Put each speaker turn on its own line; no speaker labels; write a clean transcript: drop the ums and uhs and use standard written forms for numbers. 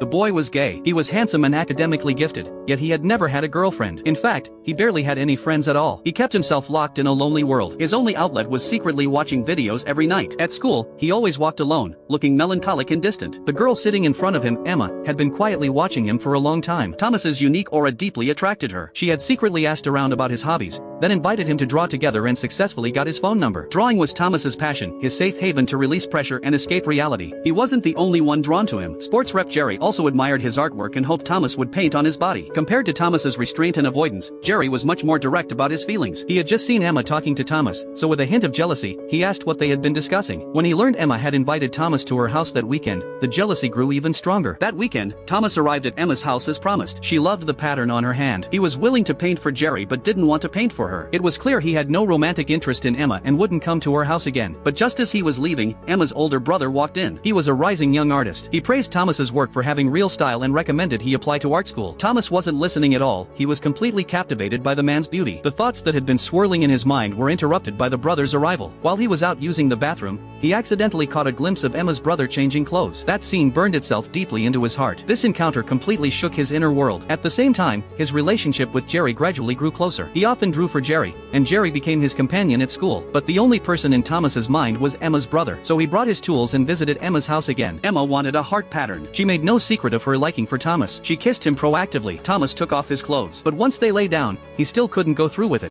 The boy was gay. He was handsome and academically gifted, yet he had never had a girlfriend. In fact, he barely had any friends at all. He kept himself locked in a lonely world. His only outlet was secretly watching videos every night. At school, he always walked alone, looking melancholic and distant. The girl sitting in front of him, Emma, had been quietly watching him for a long time. Thomas's unique aura deeply attracted her. She had secretly asked around about his hobbies, then invited him to draw together and successfully got his phone number. Drawing was Thomas's passion, his safe haven to release pressure and escape reality. He wasn't the only one drawn to him. Sports rep Jerry also admired his artwork and hoped Thomas would paint on his body. Compared to Thomas's restraint and avoidance, Jerry was much more direct about his feelings. He had just seen Emma talking to Thomas, so with a hint of jealousy, he asked what they had been discussing. When he learned Emma had invited Thomas to her house that weekend, the jealousy grew even stronger. That weekend, Thomas arrived at Emma's house as promised. She loved the pattern on her hand. He was willing to paint for Jerry but didn't want to paint for her. It was clear he had no romantic interest in Emma and wouldn't come to her house again. But just as he was leaving, Emma's older brother walked in. He was a rising young artist. He praised Thomas's work for having real style and recommended he apply to art school. Thomas wasn't listening at all. He was completely captivated by the man's beauty. The thoughts that had been swirling in his mind were interrupted by the brother's arrival. While he was out using the bathroom, he accidentally caught a glimpse of Emma's brother changing clothes. That scene burned itself deeply into his heart. This encounter completely shook his inner world. At the same time, his relationship with Jerry gradually grew closer. He often drew for Jerry, and Jerry became his companion at school. But the only person in Thomas's mind was Emma's brother. So he brought his tools and visited Emma's house again. Emma wanted a heart pattern. She made no secret of her liking for Thomas. She kissed him proactively. Thomas took off his clothes. But once they lay down, he still couldn't go through with it.